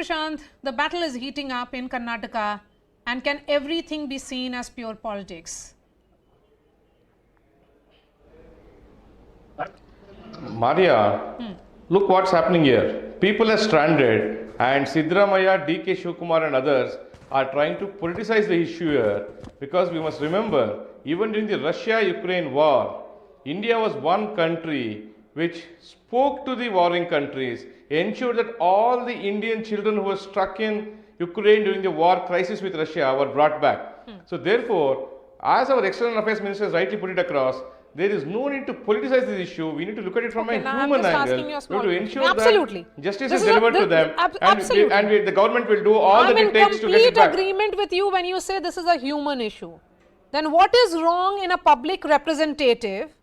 Prashanth, the battle is heating up in Karnataka, and can everything be seen as pure politics? Maria, look what's happening here. People are stranded, and Siddaramaiah, DK Shivakumar, and others are trying to politicize the issue here because we must remember, even during the Russia Ukraine war, India was one country which spoke to the warring countries, ensured that all the Indian children who were struck in Ukraine during the war crisis with Russia were brought back. So, therefore, as our External Affairs Minister has rightly put it across, there is no need to politicize this issue. We need to look at it from a human angle. We have to ensure Absolutely. that justice is delivered to them, absolutely. and the government will do all that it takes to get it back. I'm in complete agreement with you when you say this is a human issue. Then what is wrong in a public representative,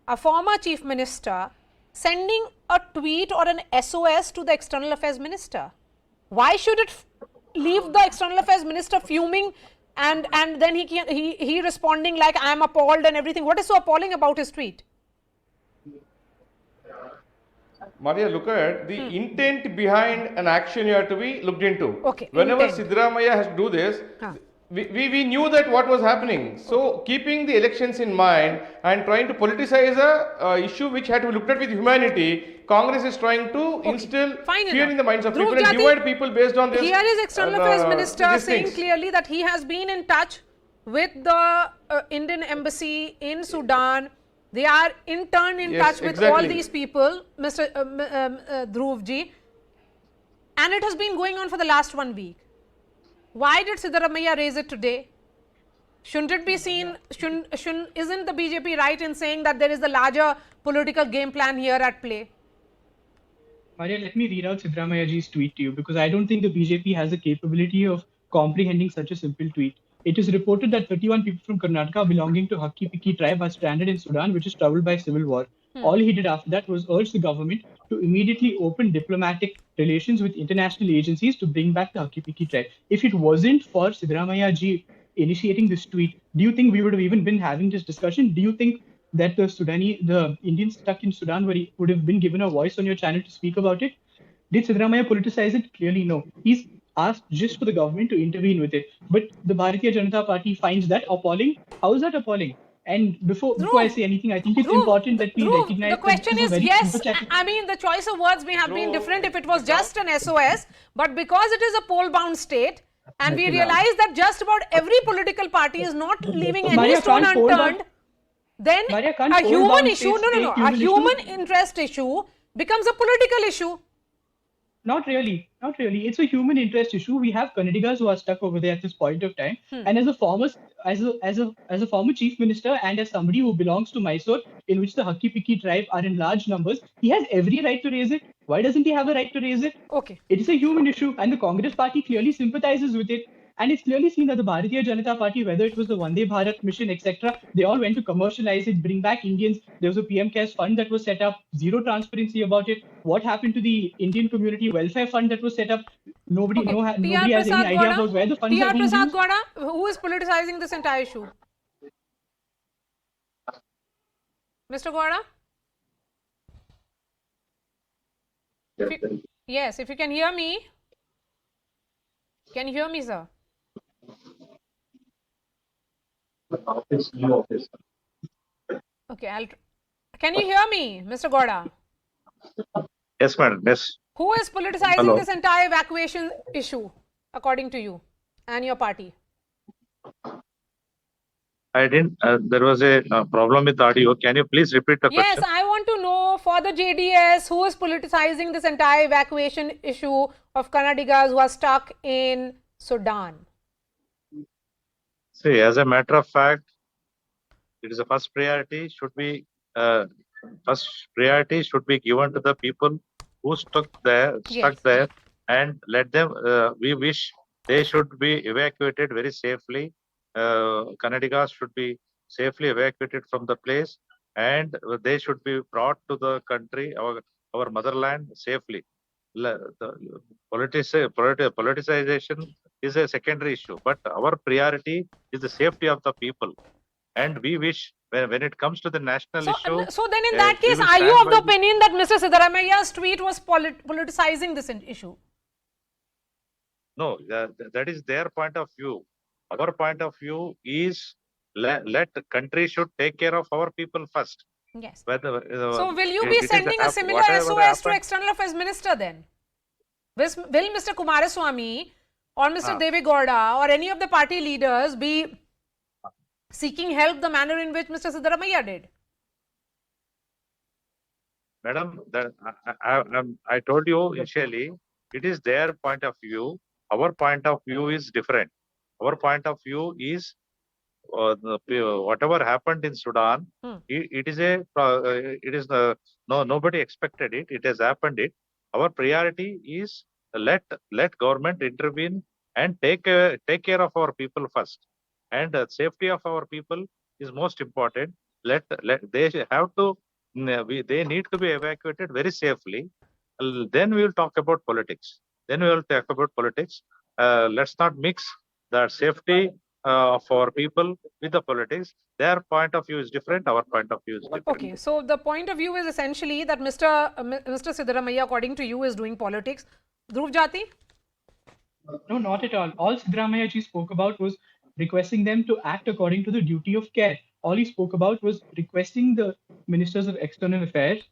a former chief minister, sending a tweet or an SOS to the External Affairs Minister? Why should it leave the External Affairs Minister fuming and then he responding like I am appalled and everything? What is so appalling about his tweet? Maria, look at the intent behind an action you have to be looked into. Okay, Whenever intent. Siddaramaiah has to do this, we knew that what was happening. So, keeping the elections in mind and trying to politicize a issue which had to be looked at with humanity, Congress is trying to instill fear in the minds of people and divide people based on this. Here is External Affairs Minister saying clearly that he has been in touch with the Indian embassy in Sudan. They are in turn in touch with all these people, Mr. Dhruv ji, and it has been going on for the last 1 week. Why did Siddaramaiah raise it today? Shouldn't it be seen, isn't the BJP right in saying that there is a larger political game plan here at play? Maria, let me read out Siddaramaiah ji's tweet to you because I don't think the BJP has the capability of comprehending such a simple tweet. It is reported that 31 people from Karnataka belonging to Hakki-Pikki tribe are stranded in Sudan, which is troubled by civil war. All he did after that was urge the government to immediately open diplomatic relations with international agencies to bring back the Hakki-Pikki tribe. If it wasn't for Siddaramaiah ji initiating this tweet, do you think we would have even been having this discussion? Do you think that the Indians stuck in Sudan would have been given a voice on your channel to speak about it? Did Siddaramaiah politicize it? Clearly no. He's asked just for the government to intervene with it. But the Bharatiya Janata Party finds that appalling. How is that appalling? And before I say anything, I think it's important that we recognize... The question is, yes, I mean, the choice of words may have been different if it was just an SOS, but because it is a poll-bound state, and we realize that just about every political party is not leaving any stone unturned, then a human issue, a human interest issue becomes a political issue. Not really. It's a human interest issue. We have Kannadigas who are stuck over there at this point of time. And as a former chief minister and as somebody who belongs to Mysore, in which the Hakki-Pikki tribe are in large numbers, he has every right to raise it. Why doesn't he have a right to raise it? Okay. It is a human issue, and the Congress party clearly sympathizes with it. And it's clearly seen that the Bharatiya Janata Party, whether it was the Vande Bharat mission, etc., they all went to commercialize it, bring back Indians. There was a PM Cares fund that was set up, zero transparency about it. What happened to the Indian Community Welfare Fund that was set up? Nobody has any idea about where the funds are being used. TR Prasad Gowda, who is politicizing this entire issue? Mr. Gowda? Yes, if you can hear me. Can you hear me, sir? Okay, can you hear me, Mr. Gowda? Yes, madam. Yes. Who is politicizing this entire evacuation issue, according to you and your party? I didn't. There was a problem with the audio. Can you please repeat the question? Yes, I want to know for the JDS who is politicizing this entire evacuation issue of Kannadigas who are stuck in Sudan. See, as a matter of fact, it is a first priority should be given to the people who stuck there, and let them. We wish they should be evacuated very safely. Kannadigas should be safely evacuated from the place, and they should be brought to the country, our motherland, safely. The politicization is a secondary issue, but our priority is the safety of the people. And we wish when it comes to the national issue. So then in that case, are you of the opinion that Mr. Siddaramaiah's tweet was politicizing this issue? No, that is their point of view. Our point of view is let the country should take care of our people first. Yes. Whether So will you be it is sending a similar whatever SOS to happened. External Affairs Minister then? Will Mr. Kumaraswamy or Mr. Deve Gowda or any of the party leaders be seeking help the manner in which Mr. Siddaramaiah did? Madam, I told you initially, it is their point of view. Our point of view is different. Our point of view is whatever happened in Sudan. It is nobody expected it. It has happened. Our priority is let government intervene and take care of our people first. And safety of our people is most important. Let they have to. They need to be evacuated very safely. Then we will talk about politics. Let's not mix the safety of our people with the politics. Their point of view is different. Our point of view is different. Okay, so the point of view is essentially that Mr. Siddaramaiah, according to you, is doing politics. Dhruv Jati? No, not at all. All Siddaramaiah ji spoke about was requesting them to act according to the duty of care. All he spoke about was requesting the ministers of external affairs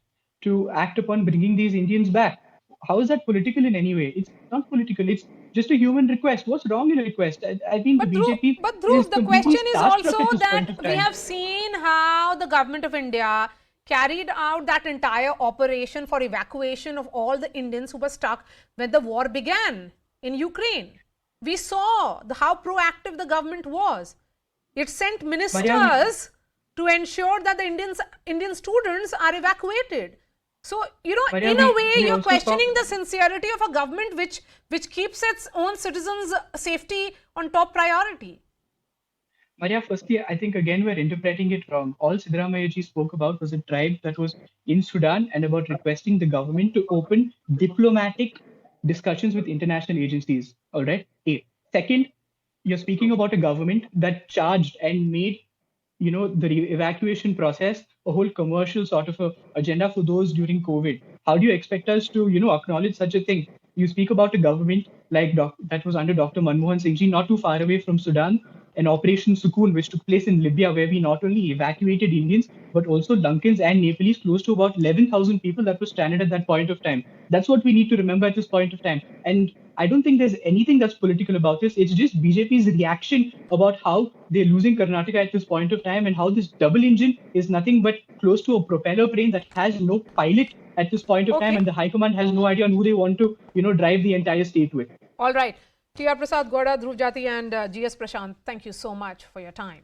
to act upon bringing these Indians back. How is that political in any way? It's not political. It's just a human request. What's wrong in a request? I mean, the BJP but is Dhruv, the completely question is starstruck also at this point that of we time. have seen how the government of India carried out that entire operation for evacuation of all the Indians who were stuck when the war began in Ukraine. We saw how proactive the government was. It sent ministers to ensure that the Indian students are evacuated. So, you know, in a way, you're questioning the sincerity of a government which keeps its own citizens' safety on top priority. Maria, firstly, I think again we're interpreting it wrong. All Siddaramaiah ji spoke about was a tribe that was in Sudan and about requesting the government to open diplomatic discussions with international agencies. All right. A. Second, you're speaking about a government that charged and made, you know, the evacuation process a whole commercial sort of a agenda for those during COVID. How do you expect us to, you know, acknowledge such a thing? You speak about a government like that was under Dr. Manmohan Singh ji, not too far away from Sudan, an Operation Sukoon, which took place in Libya, where we not only evacuated Indians, but also Lankans and Nepalese, close to about 11,000 people that were stranded at that point of time. That's what we need to remember at this point of time. And I don't think there's anything that's political about this. It's just BJP's reaction about how they're losing Karnataka at this point of time and how this double engine is nothing but close to a propeller plane that has no pilot at this point of time, and the High Command has no idea on who they want to, you know, drive the entire state with. All right. TR Prasad Gowda, Dhruv Jati and GS Prashanth, thank you so much for your time.